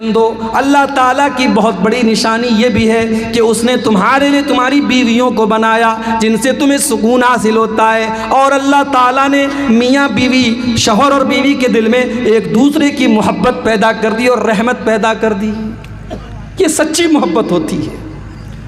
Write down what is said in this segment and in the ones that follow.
دو اللہ تعالیٰ کی بہت بڑی نشانی یہ بھی ہے کہ اس نے تمہارے لیے تمہاری بیویوں کو بنایا جن سے تمہیں سکون حاصل ہوتا ہے، اور اللہ تعالیٰ نے میاں بیوی، شوہر اور بیوی کے دل میں ایک دوسرے کی محبت پیدا کر دی اور رحمت پیدا کر دی۔ یہ سچی محبت ہوتی ہے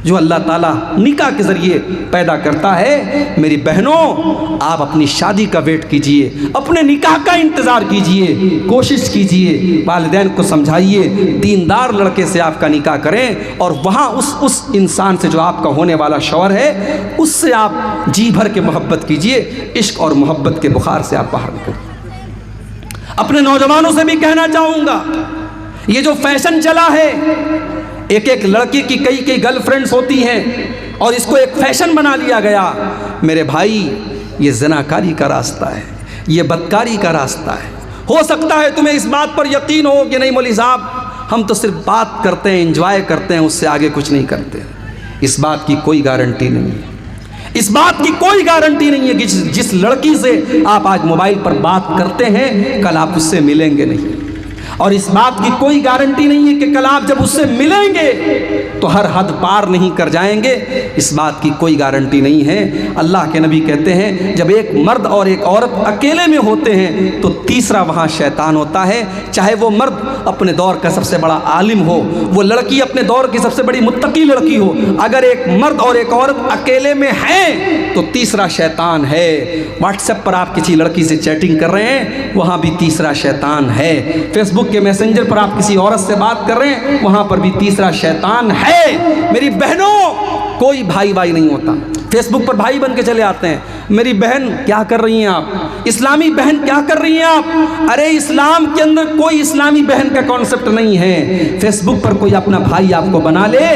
جو اللہ تعالیٰ نکاح کے ذریعے پیدا کرتا ہے۔ میری بہنوں، آپ اپنی شادی کا ویٹ کیجئے، اپنے نکاح کا انتظار کیجئے، کوشش کیجئے، والدین کو سمجھائیے، دیندار لڑکے سے آپ کا نکاح کریں، اور وہاں اس انسان سے جو آپ کا ہونے والا شوہر ہے اس سے آپ جی بھر کے محبت کیجئے، عشق اور محبت کے بخار سے آپ باہر نکلیں۔ اپنے نوجوانوں سے بھی کہنا چاہوں گا، یہ جو فیشن چلا ہے، ایک ایک لڑکی کی کئی گرل فرینڈز ہوتی ہیں اور اس کو ایک فیشن بنا لیا گیا، میرے بھائی یہ زناکاری کا راستہ ہے، یہ بدکاری کا راستہ ہے۔ ہو سکتا ہے تمہیں اس بات پر یقین ہو کہ نہیں مولوی صاحب، ہم تو صرف بات کرتے ہیں، انجوائے کرتے ہیں، اس سے آگے کچھ نہیں کرتے۔ اس بات کی کوئی گارنٹی نہیں ہے، اس بات کی کوئی گارنٹی نہیں ہے کہ جس لڑکی سے آپ آج موبائل پر بات کرتے ہیں کل آپ اس سے ملیں گے نہیں، اور اس بات کی کوئی گارنٹی نہیں ہے کہ کل آپ جب اس سے ملیں گے تو ہر حد پار نہیں کر جائیں گے، اس بات کی کوئی گارنٹی نہیں ہے۔ اللہ کے نبی کہتے ہیں جب ایک مرد اور ایک عورت اکیلے میں ہوتے ہیں تو تیسرا وہاں شیطان ہوتا ہے، چاہے وہ مرد اپنے دور کا سب سے بڑا عالم ہو، وہ لڑکی اپنے دور کی سب سے بڑی متقی لڑکی ہو، اگر ایک مرد اور ایک عورت اکیلے میں ہیں تو تیسرا شیطان ہے۔ واٹس ایپ پر آپ کسی لڑکی سے چیٹنگ کر رہے ہیں، وہاں بھی تیسرا شیطان ہے۔ فیس بک کے میسنجر پر آپ کسی عورت سے بات کر رہے ہیں، وہاں پر بھی تیسرا شیطان ہے۔ میری بہنوں، کوئی بھائی نہیں ہوتا، فیس بک پر بھائی بن کے چلے آتے ہیں۔ میری بہن کیا کر رہی ہیں آپ؟ اسلامی بہن کیا کر رہی ہیں آپ؟ ارے اسلام کے اندر کوئی اسلامی بہن کا کانسیپٹ نہیں ہے۔ فیس بک پر کوئی اپنا بھائی آپ کو بنا لے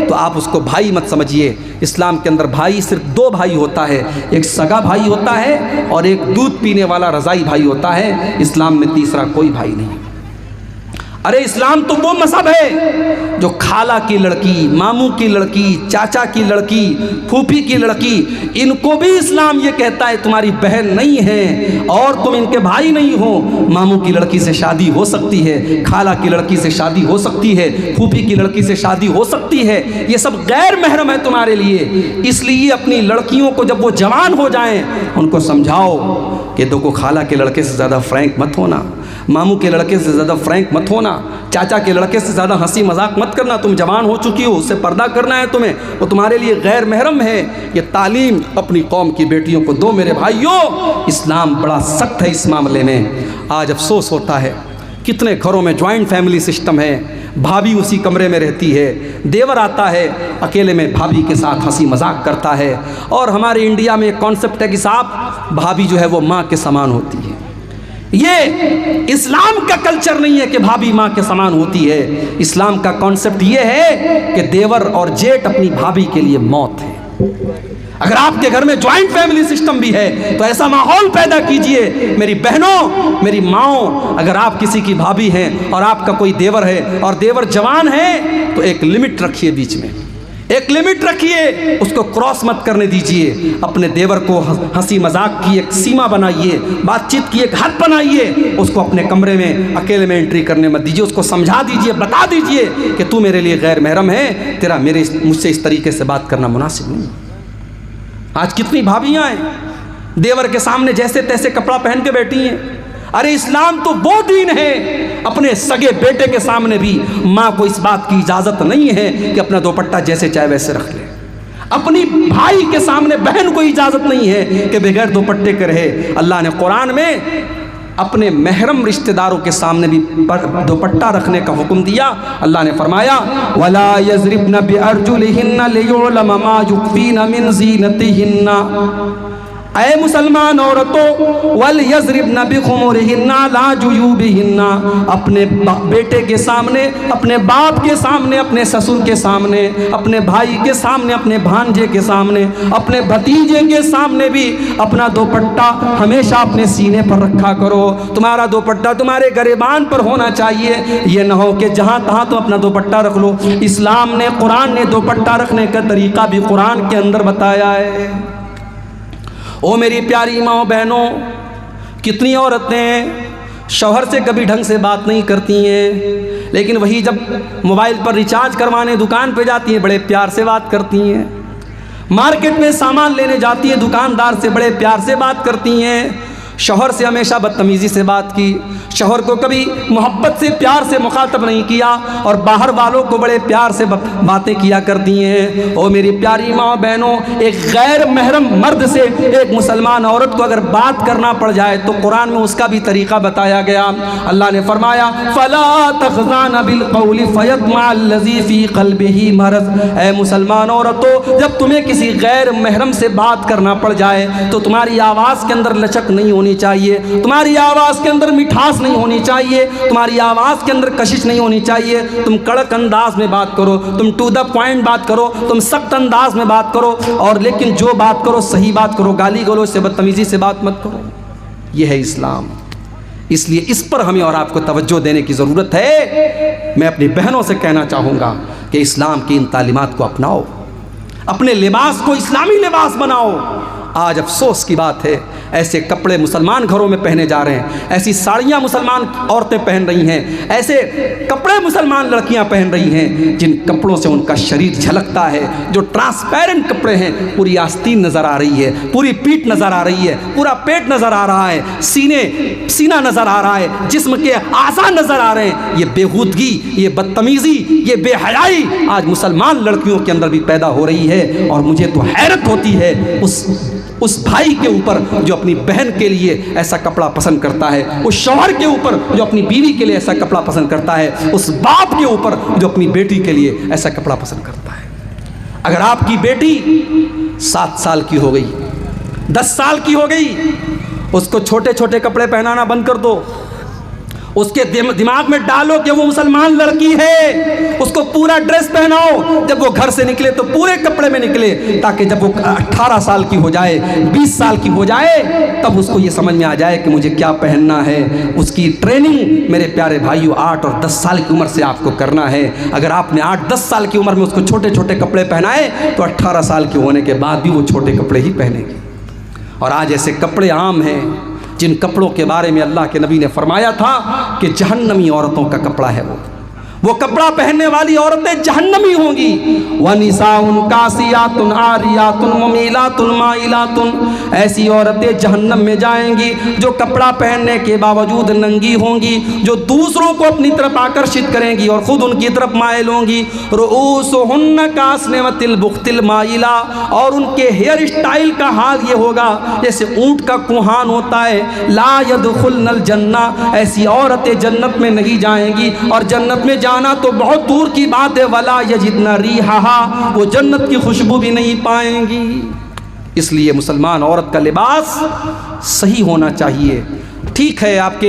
تو آپ اس کو بھائی مت سمجھیے۔ اسلام کے اندر بھائی صرف دو بھائی ہوتا ہے، ایک سگا بھائی ہوتا ہے اور ایک دودھ پینے والا رضائی بھائی ہوتا ہے۔ اسلام میں تیسرا کوئی بھائی نہیں۔ ارے اسلام تو وہ مذہب ہے جو خالہ کی لڑکی، ماموں کی لڑکی، چاچا کی لڑکی، پھوپھی کی لڑکی، ان کو بھی اسلام یہ کہتا ہے تمہاری بہن نہیں ہے اور تم ان کے بھائی نہیں ہو۔ ماموں کی لڑکی سے شادی ہو سکتی ہے، خالہ کی لڑکی سے شادی ہو سکتی ہے، پھوپھی کی لڑکی سے شادی ہو سکتی ہے، یہ سب غیر محرم ہے تمہارے لیے۔ اس لیے اپنی لڑکیوں کو جب وہ جوان ہو جائیں ان کو سمجھاؤ کہ دیکھو خالہ کے لڑکے سے زیادہ فرینک مت ہونا، ماموں کے لڑکے سے زیادہ فرینک مت ہونا، چاچا کے لڑکے سے زیادہ ہنسی مذاق مت کرنا، تم جوان ہو چکی ہو، اس سے پردہ کرنا ہے تمہیں، وہ تمہارے لیے غیر محرم ہے۔ یہ تعلیم اپنی قوم کی بیٹیوں کو دو میرے بھائیوں۔ اسلام بڑا سخت ہے اس معاملے میں۔ آج افسوس ہوتا ہے کتنے گھروں میں جوائنٹ فیملی سسٹم ہے، بھابھی اسی کمرے میں رہتی ہے، دیور آتا ہے اکیلے میں بھابھی کے ساتھ ہنسی مذاق کرتا ہے، اور ہمارے انڈیا میں ایک کانسیپٹ ہے کہ صاحب بھابھی جو ہے وہ ماں کے سامان ہوتی ہے۔ یہ اسلام کا کلچر نہیں ہے کہ بھابھی ماں کے سامان ہوتی ہے۔ اسلام کا کانسیپٹ یہ ہے کہ دیور اور جیٹ اپنی بھابھی کے لیے موت ہے۔ اگر آپ کے گھر میں جوائنٹ فیملی سسٹم بھی ہے تو ایسا ماحول پیدا کیجئے۔ میری بہنوں، میری ماؤں، اگر آپ کسی کی بھابھی ہیں اور آپ کا کوئی دیور ہے اور دیور جوان ہے تو ایک لمٹ رکھیے، بیچ میں ایک لمٹ رکھیے، اس کو کراس مت کرنے دیجئے۔ اپنے دیور کو ہنسی مذاق کی ایک سیما بنائیے، بات چیت کی ایک حد بنائیے، اس کو اپنے کمرے میں اکیلے میں انٹری کرنے مت دیجئے، اس کو سمجھا دیجئے، بتا دیجئے کہ تو میرے لیے غیر محرم ہے، تیرا مجھ سے اس طریقے سے بات کرنا مناسب نہیں۔ آج کتنی بھابیاں ہیں دیور کے سامنے جیسے تیسے کپڑا پہن کے بیٹھی ہیں۔ ارے اسلام تو وہ دین ہے، اپنے سگے بیٹے کے سامنے بھی ماں کو اس بات کی اجازت نہیں ہے کہ اپنا دوپٹہ جیسے چاہے ویسے رکھ لے۔ اپنی بھائی کے سامنے بہن کو اجازت نہیں ہے کہ بغیر دوپٹے کے رہے۔ اللہ نے قرآن میں اپنے محرم رشتہ داروں کے سامنے بھی دوپٹہ رکھنے کا حکم دیا۔ اللہ نے فرمایا وَلَا يَضْرِبْنَ بِأَرْجُلِهِنَّ لِيُعْلَمَ مَا يُخْفِينَ مِنْ زِينَتِهِنَّ، اے مسلمان عورتوں، وَلْيَضْرِبْنَ بِخُمُرِهِنَّ عَلَى جُيُوبِهِنَّ، اپنے بیٹے کے سامنے، اپنے باپ کے سامنے، اپنے سسر کے سامنے، اپنے بھائی کے سامنے، اپنے بھانجے کے سامنے، اپنے بھتیجے کے سامنے بھی اپنا دوپٹہ ہمیشہ اپنے سینے پر رکھا کرو۔ تمہارا دوپٹہ تمہارے گریبان پر ہونا چاہیے، یہ نہ ہو کہ جہاں تہاں تو اپنا دوپٹہ رکھ لو۔ اسلام نے، قرآن نے دوپٹہ رکھنے کا طریقہ بھی قرآن کے اندر بتایا ہے۔ او میری پیاری ماں بہنوں، کتنی عورتیں شوہر سے کبھی ڈھنگ سے بات نہیں کرتی ہیں، لیکن وہی جب موبائل پر ریچارج کروانے دکان پہ جاتی ہیں بڑے پیار سے بات کرتی ہیں، مارکیٹ میں سامان لینے جاتی ہیں دکاندار سے بڑے پیار سے بات کرتی ہیں، شوہر سے ہمیشہ بدتمیزی سے بات کی، شوہر کو کبھی محبت سے پیار سے مخاطب نہیں کیا، اور باہر والوں کو بڑے پیار سے باتیں کیا کرتی ہیں۔ او میری پیاری ماں بہنوں، ایک غیر محرم مرد سے ایک مسلمان عورت کو اگر بات کرنا پڑ جائے تو قرآن میں اس کا بھی طریقہ بتایا گیا۔ اللہ نے فرمایا فَلَا تَخْضَعْنَ بِالْقَوْلِ فَيَطْمَعَ الَّذِي فِي قَلْبِهِ مَرَضٌ، اے مسلمان عورتوں، جب تمہیں کسی غیر محرم سے بات کرنا پڑ جائے تو تمہاری آواز کے اندر لچک نہیں ہونی چاہیے، تمہاری آواز کے اندر مٹھاس نہیں ہونی چاہیے، تمہاری آواز کے اندر کشش نہیں ہونی چاہیے، تم کڑک انداز میں بات کرو، تم ٹو دا پوائنٹ بات کرو، تم سخت انداز میں بات کرو، اور لیکن جو بات کرو صحیح بات کرو، گالی گلوچ سے بدتمیزی سے بات مت کرو۔ یہ ہے اسلام۔ اس لیے اس پر ہمیں اور آپ کو توجہ دینے کی ضرورت ہے۔ میں اپنی بہنوں سے کہنا چاہوں گا کہ اسلام کی ان تعلیمات کو اپناؤ، اپنے لباس کو اسلامی لباس بناؤ۔ آج افسوس کی بات ہے ایسے کپڑے مسلمان گھروں میں پہنے جا رہے ہیں، ایسی ساڑیاں مسلمان عورتیں پہن رہی ہیں، ایسے کپڑے مسلمان لڑکیاں پہن رہی ہیں جن کپڑوں سے ان کا شریر جھلکتا ہے، جو ٹرانسپیرنٹ کپڑے ہیں، پوری آستین نظر آ رہی ہے، پوری پیٹھ نظر آ رہی ہے، پورا پیٹ نظر آ رہا ہے، سینہ نظر آ رہا ہے، جسم کے اعضاء نظر آ رہے ہیں۔ یہ بےہودگی، یہ بدتمیزی، یہ بے حیائی آج مسلمان لڑکیوں کے اندر بھی پیدا ہو رہی ہے، اور مجھے تو حیرت ہوتی ہے اس بھائی کے اوپر جو اپنی بہن کے لیے ایسا کپڑا پسند کرتا ہے، اس شوہر کے اوپر جو اپنی بیوی کے لیے ایسا کپڑا پسند کرتا ہے، اس باپ کے اوپر جو اپنی بیٹی کے لیے ایسا کپڑا پسند کرتا ہے۔ اگر آپ کی بیٹی 7 سال کی ہو گئی، 10 سال کی ہو گئی، اس کو چھوٹے چھوٹے کپڑے پہنانا بند کر دو، اس کے دماغ میں ڈالو کہ وہ مسلمان لڑکی ہے، اس کو پورا ڈریس پہناؤ، جب وہ گھر سے نکلے تو پورے کپڑے میں نکلے، تاکہ جب وہ 18 سال کی ہو جائے، 20 سال کی ہو جائے، تب اس کو یہ سمجھ میں آ جائے کہ مجھے کیا پہننا ہے۔ اس کی ٹریننگ میرے پیارے بھائیو 8 اور 10 سال کی عمر سے آپ کو کرنا ہے۔ اگر آپ نے 8-10 سال کی عمر میں اس کو چھوٹے چھوٹے کپڑے پہنائے تو 18 سال کے ہونے کے بعد بھی وہ چھوٹے کپڑے ہی پہنے گی۔ اور آج ایسے کپڑے عام ہیں جن کپڑوں کے بارے میں اللہ کے نبی نے فرمایا تھا کہ جہنمی عورتوں کا کپڑا ہے، وہ کپڑا پہننے والی عورتیں جہنمی ہوں گی۔ وَنِسَاءٌ كَاسِيَاتٌ عَارِيَاتٌ مُمِيلَاتٌ مَائِلَاتٌ، ایسی عورتیں جہنم میں جائیں گی جو کپڑا پہننے کے باوجود ننگی ہوں گی، جو دوسروں کو اپنی طرف آکرشت کریں گی اور خود ان کی طرف مائل ہوں گی۔ رؤوسهن كأسنمة البخت المائلة، اور ان کے ہیئر اسٹائل کا حال یہ ہوگا جیسے اونٹ کا کوہان ہوتا ہے۔ لا يدخلن الجنہ، ایسی عورتیں جنت میں نہیں جائیں گی، اور جنت میں جانا تو بہت دور کی بات ہے، ولا یجدن ریحہا، وہ جنت کی خوشبو بھی نہیں پائیں گی۔ اس لیے مسلمان عورت کا لباس صحیح ہونا چاہیے۔ ٹھیک ہے آپ کے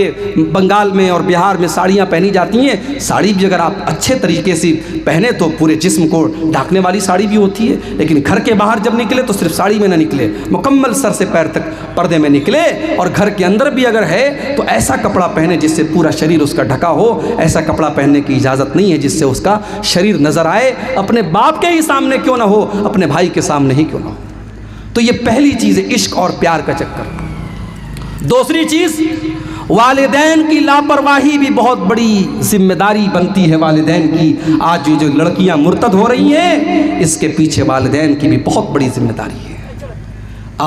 بنگال میں اور بہار میں ساڑیاں پہنی جاتی ہیں، ساڑی بھی اگر آپ اچھے طریقے سے پہنے تو پورے جسم کو ڈھانکنے والی ساڑی بھی ہوتی ہے، لیکن گھر کے باہر جب نکلے تو صرف ساڑی میں نہ نکلے، مکمل سر سے پیر تک پردے میں نکلے، اور گھر کے اندر بھی اگر ہے تو ایسا کپڑا پہنے جس سے پورا شریر اس کا ڈھکا ہو۔ ایسا کپڑا پہننے کی اجازت نہیں ہے جس سے اس کا شریر نظر آئے، اپنے باپ کے ہی سامنے کیوں نہ ہو، اپنے بھائی کے سامنے ہی کیوں نہ ہو۔ تو یہ پہلی چیز ہے عشق اور پیار کا چکر۔ دوسری چیز، والدین کی لاپرواہی بھی بہت بڑی ذمہ داری بنتی ہے والدین کی۔ آج جو لڑکیاں مرتد ہو رہی ہیں اس کے پیچھے والدین کی بھی بہت بڑی ذمہ داری ہے۔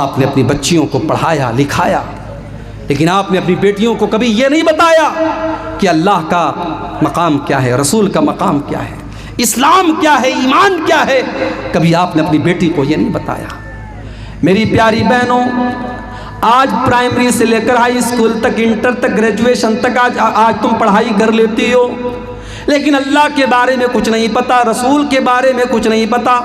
آپ نے اپنی بچیوں کو پڑھایا لکھایا، لیکن آپ نے اپنی بیٹیوں کو کبھی یہ نہیں بتایا کہ اللہ کا مقام کیا ہے، رسول کا مقام کیا ہے، اسلام کیا ہے، ایمان کیا ہے۔ کبھی آپ نے اپنی بیٹی کو یہ نہیں بتایا۔ میری پیاری بہنوں، آج پرائمری سے لے کر ہائی اسکول تک، انٹر تک، گریجویشن تک آج تم پڑھائی کر لیتی ہو، لیکن اللہ کے بارے میں کچھ نہیں پتا، رسول کے بارے میں کچھ نہیں پتا،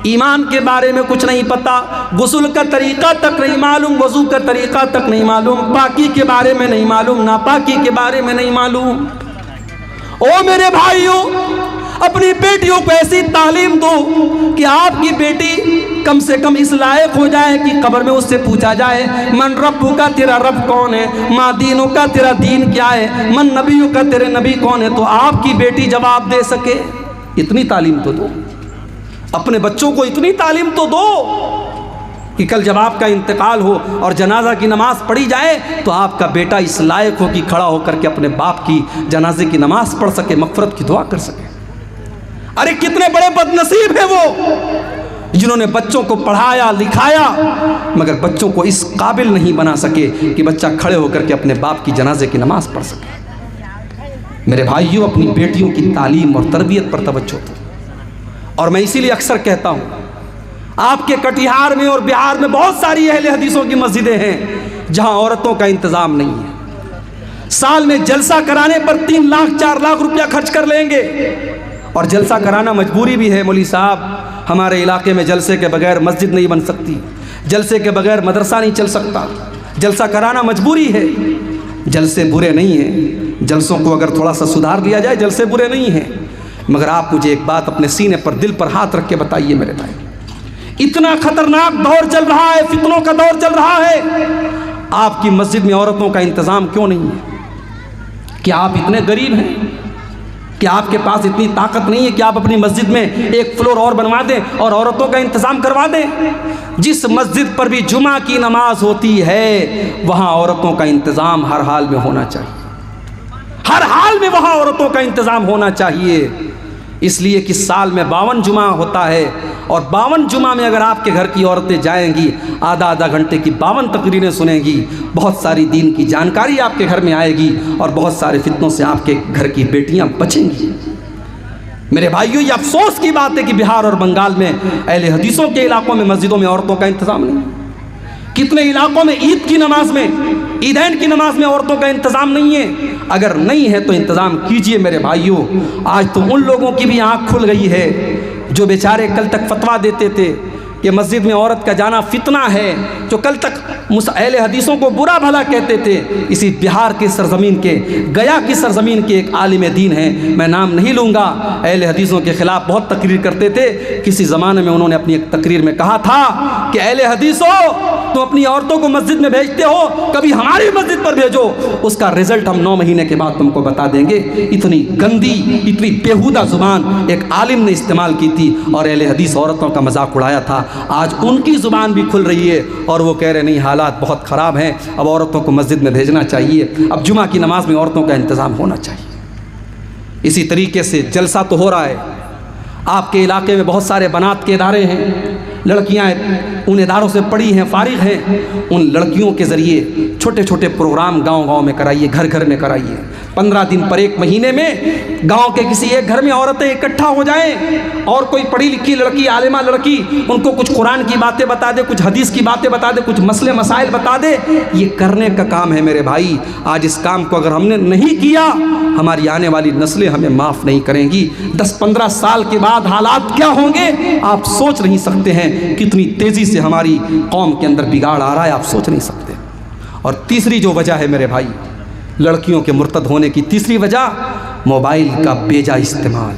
ایمان کے بارے میں کچھ نہیں پتا، غسل کا طریقہ تک نہیں معلوم، وضو کا طریقہ تک نہیں معلوم، پاکی کے بارے میں نہیں معلوم، ناپاکی کے بارے میں نہیں معلوم۔ او میرے بھائیوں، اپنی بیٹیوں کو ایسی تعلیم دو کہ آپ کی بیٹی کم سے کم اس لائق ہو جائے کہ قبر میں اس سے پوچھا جائے من ربو کا، تیرا رب کون ہے، ما دینوں کا، تیرا دین کیا ہے، من نبیوں کا، تیرے نبی کون ہے، تو آپ کی بیٹی جواب دے سکے۔ اتنی تعلیم تو دو، اپنے بچوں کو اتنی تعلیم تو دو۔ کہ کل جب آپ کا انتقال ہو اور جنازہ کی نماز پڑھی جائے تو آپ کا بیٹا اس لائق ہو کہ کھڑا ہو کر کے اپنے باپ کی جنازے کی نماز پڑھ سکے، مغفرت کی دعا کر سکے۔ ارے کتنے بڑے بد نصیب ہیں وہ جنہوں نے بچوں کو پڑھایا لکھایا مگر بچوں کو اس قابل نہیں بنا سکے کہ بچہ کھڑے ہو کر کے اپنے باپ کی جنازے کی نماز پڑھ سکے۔ میرے بھائیوں، اپنی بیٹیوں کی تعلیم اور تربیت پر توجہ دو، اور میں اسی لیے اکثر کہتا ہوں آپ کے کٹیہار میں اور بہار میں بہت ساری اہل حدیثوں کی مسجدیں ہیں جہاں عورتوں کا انتظام نہیں ہے۔ سال میں جلسہ کرانے پر 3 لاکھ 4 لاکھ روپیہ خرچ کر لیں گے، اور جلسہ کرانا مجبوری بھی ہے۔ مولوی صاحب، ہمارے علاقے میں جلسے کے بغیر مسجد نہیں بن سکتی، جلسے کے بغیر مدرسہ نہیں چل سکتا، جلسہ کرانا مجبوری ہے۔ جلسے برے نہیں ہیں، جلسوں کو اگر تھوڑا سا سدھار لیا جائے جلسے برے نہیں ہیں، مگر آپ مجھے ایک بات اپنے سینے پر دل پر ہاتھ رکھ کے بتائیے میرے بھائی، اتنا خطرناک دور چل رہا ہے، فتنوں کا دور چل رہا ہے، آپ کی مسجد میں عورتوں کا انتظام کیوں نہیں ہے؟ کیا آپ اتنے غریب ہیں کہ آپ کے پاس اتنی طاقت نہیں ہے کہ آپ اپنی مسجد میں ایک فلور اور بنوا دیں اور عورتوں کا انتظام کروا دیں؟ جس مسجد پر بھی جمعہ کی نماز ہوتی ہے وہاں عورتوں کا انتظام ہر حال میں ہونا چاہیے، ہر حال میں وہاں عورتوں کا انتظام ہونا چاہیے، اس لیے کہ سال میں 52 جمعہ ہوتا ہے، اور 52 جمعہ میں اگر آپ کے گھر کی عورتیں جائیں گی آدھا گھنٹے کی 52 تقریریں سنیں گی، بہت ساری دین کی جانکاری آپ کے گھر میں آئے گی، اور بہت سارے فتنوں سے آپ کے گھر کی بیٹیاں بچیں گی۔ میرے بھائیوں، یہ افسوس کی بات ہے کہ بہار اور بنگال میں اہل حدیثوں کے علاقوں میں مسجدوں میں عورتوں کا انتظام نہیں ہے۔ کتنے علاقوں میں عید کی نماز میں، عیدین کی نماز میں عورتوں کا انتظام نہیں ہے۔ اگر نہیں ہے تو انتظام کیجئے میرے بھائیوں۔ آج تو ان لوگوں کی بھی آنکھ کھل گئی ہے جو بیچارے کل تک فتویٰ دیتے تھے کہ مسجد میں عورت کا جانا فتنہ ہے، جو کل تک اہل حدیثوں کو برا بھلا کہتے تھے، اسی بہار کی سرزمین کے، گیا کی سرزمین کے ایک عالم دین ہیں، میں نام نہیں لوں گا، اہل حدیثوں کے خلاف بہت تقریر کرتے تھے۔ کسی زمانے میں انہوں نے اپنی ایک تقریر میں کہا تھا کہ اہل حدیثوں، تم اپنی عورتوں کو مسجد میں بھیجتے ہو، کبھی ہماری مسجد پر بھیجو، اس کا رزلٹ ہم 9 مہینے کے بعد تم کو بتا دیں گے۔ اتنی گندی، اتنی بیہودہ زبان ایک عالم نے استعمال کی تھی اور اہل حدیث عورتوں کا مذاق اڑایا تھا۔ آج ان کی زبان بھی کھل رہی ہے اور وہ کہہ رہے نہیں، حالات بہت خراب ہیں، اب عورتوں کو مسجد میں بھیجنا چاہیے، اب جمعہ کی نماز میں عورتوں کا انتظام ہونا چاہیے۔ اسی طریقے سے جلسہ تو ہو رہا ہے، آپ کے علاقے میں بہت سارے بنات کے ادارے ہیں، لڑکیاں ان اداروں سے پڑھی ہیں، فارغ ہیں، ان لڑکیوں کے ذریعے چھوٹے چھوٹے پروگرام گاؤں گاؤں میں کرائیے، گھر گھر میں کرائیے۔ 15 دن پر 1 مہینے میں گاؤں کے کسی ایک گھر میں عورتیں اکٹھا ہو جائیں اور کوئی پڑھی لکھی لڑکی، عالمہ لڑکی ان کو کچھ قرآن کی باتیں بتا دے، کچھ حدیث کی باتیں بتا دے، کچھ مسئلے مسائل بتا دے۔ یہ کرنے کا کام ہے میرے بھائی۔ آج اس کام کو اگر ہم نے نہیں کیا، ہماری آنے والی نسلیں ہمیں معاف نہیں کریں گی۔ 10-15 سال کے بعد حالات کیا ہوں گے آپ سوچ نہیں سکتے ہیں، کتنی تیزی سے ہماری قوم کے اندر بگاڑ آ رہا ہے، آپ سوچ نہیں سکتے۔ اور تیسری جو وجہ ہے میرے بھائی لڑکیوں کے مرتد ہونے کی، تیسری وجہ موبائل کا بیجا استعمال۔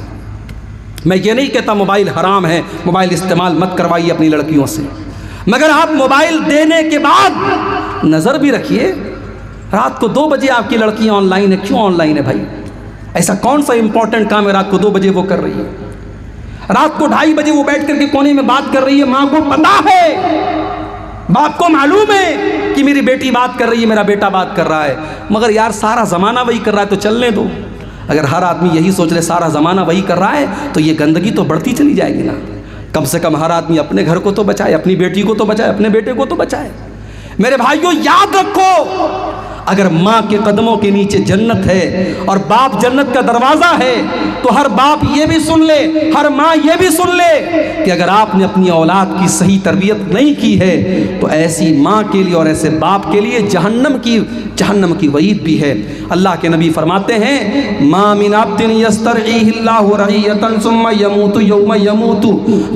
میں یہ نہیں کہتا موبائل حرام ہے، موبائل استعمال مت کروائیے اپنی لڑکیوں سے، مگر آپ موبائل دینے کے بعد نظر بھی رکھیے۔ رات کو 2 بجے آپ کی لڑکیاں آن لائن ہے، کیوں آن لائن ہے بھائی؟ ایسا کون سا امپورٹنٹ کام ہے رات کو 2 بجے وہ کر رہی ہے؟ رات کو 2:30 بجے وہ بیٹھ کر کے کونے میں بات کر رہی ہے، ماں کو پتا ہے، باپ کو معلوم ہے کہ میری بیٹی بات کر رہی ہے، میرا بیٹا بات کر رہا ہے، مگر یار سارا زمانہ وہی کر رہا ہے تو چلنے دو۔ اگر ہر آدمی یہی سوچ لے سارا زمانہ وہی کر رہا ہے تو یہ گندگی تو بڑھتی چلی جائے گی نا۔ کم سے کم ہر آدمی اپنے گھر کو تو بچائے، اپنی بیٹی کو تو بچائے، اپنے بیٹے کو تو بچائے۔ میرے بھائیوں یاد رکھو، اگر ماں کے قدموں کے نیچے جنت ہے اور باپ جنت کا دروازہ ہے تو ہر باپ یہ بھی سن لے، ہر ماں یہ بھی سن لے کہ اگر آپ نے اپنی اولاد کی صحیح تربیت نہیں کی ہے تو ایسی ماں کے لیے اور ایسے باپ کے لیے جہنم کی وعید بھی ہے۔ اللہ کے نبی فرماتے ہیں ما من عبد یسترعیہ اللہ رعیۃ ثم یموت یوم یموت،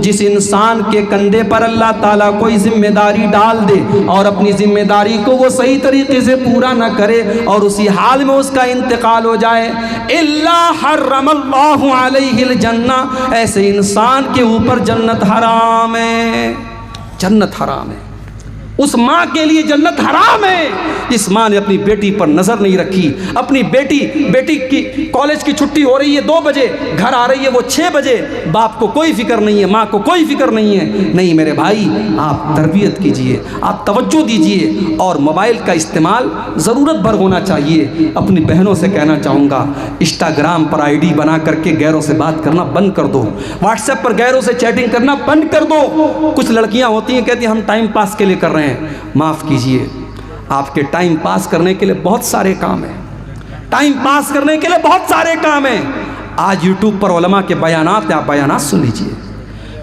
جس انسان کے کندھے پر اللہ تعالیٰ کوئی ذمہ داری ڈال دے اور اپنی ذمہ داری کو وہ صحیح طریقے سے پورا نہ کرے اور اسی حال میں اس کا انتقال ہو جائے، الا حرم اللہ علیہ الجنہ، ایسے انسان کے اوپر جنت حرام ہے، جنت حرام ہے۔ اس ماں کے لیے جنت حرام ہے جس ماں نے اپنی بیٹی پر نظر نہیں رکھی. اپنی بیٹی کی کالج کی چھٹی ہو رہی ہے 2 بجے, گھر آ رہی ہے وہ 6 بجے, باپ کو کوئی فکر نہیں ہے, ماں کو کوئی فکر نہیں ہے. نہیں میرے بھائی, آپ تربیت کیجئے, آپ توجہ دیجئے, اور موبائل کا استعمال ضرورت بھر ہونا چاہیے. اپنی بہنوں سے کہنا چاہوں گا, انسٹاگرام پر آئی ڈی بنا کر کے غیروں سے بات کرنا بند کر دو, واٹس ایپ پر غیروں سے چیٹنگ کرنا بند کر دو. کچھ لڑکیاں ہوتی ہیں کہتی ہیں ہم ٹائم پاس کے لیے کر رہے ہیں. معاف کیجئے, آپ کے ٹائم پاس کرنے کے لیے بہت سارے کام ہیں, ٹائم پاس کرنے کے لیے بہت سارے کام ہیں. آج یوٹیوب پر علماء کے بیانات ہیں, آپ بیانات سن لیجئے,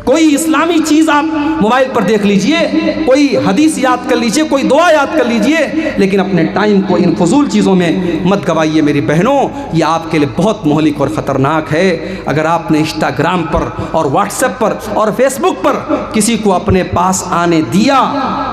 کوئی اسلامی چیز آپ موبائل پر دیکھ لیجئے, کوئی حدیث یاد کر لیجئے, کوئی دعا یاد کر لیجئے, لیکن اپنے ٹائم کو ان فضول چیزوں میں مت گوائیے میری بہنوں. یہ آپ کے لیے بہت مہلک اور خطرناک ہے. اگر آپ نے انسٹاگرام پر اور واٹس ایپ پر اور فیس بک پر کسی کو اپنے پاس آنے دیا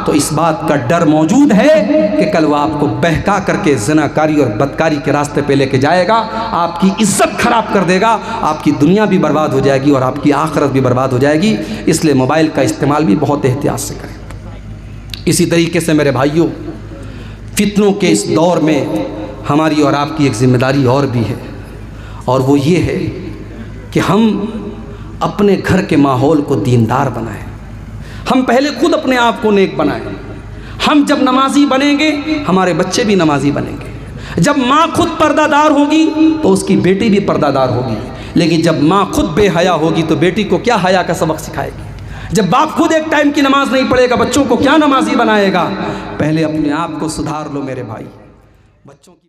تو اس بات کا ڈر موجود ہے کہ کل وہ آپ کو بہکا کر کے زناکاری اور بدکاری کے راستے پہ لے کے جائے گا, آپ کی عزت خراب کر دے گا, آپ کی دنیا بھی برباد ہو جائے گی اور آپ کی آخرت بھی برباد ہو جائے گی. اس لیے موبائل کا استعمال بھی بہت احتیاط سے کریں. اسی طریقے سے میرے بھائیوں, فتنوں کے اس دور میں ہماری اور آپ کی ایک ذمہ داری اور بھی ہے, اور وہ یہ ہے کہ ہم اپنے گھر کے ماحول کو دیندار بنائیں. ہم پہلے خود اپنے آپ کو نیک بنائیں. ہم جب نمازی بنیں گے ہمارے بچے بھی نمازی بنیں گے. جب ماں خود پردہ دار ہوگی تو اس کی بیٹی بھی پردہ دار ہوگی. لیکن جب ماں خود بے حیا ہوگی تو بیٹی کو کیا حیا کا سبق سکھائے گی؟ جب باپ خود ایک ٹائم کی نماز نہیں پڑھے گا بچوں کو کیا نمازی بنائے گا؟ پہلے اپنے آپ کو سدھار لو میرے بھائی. بچوں کی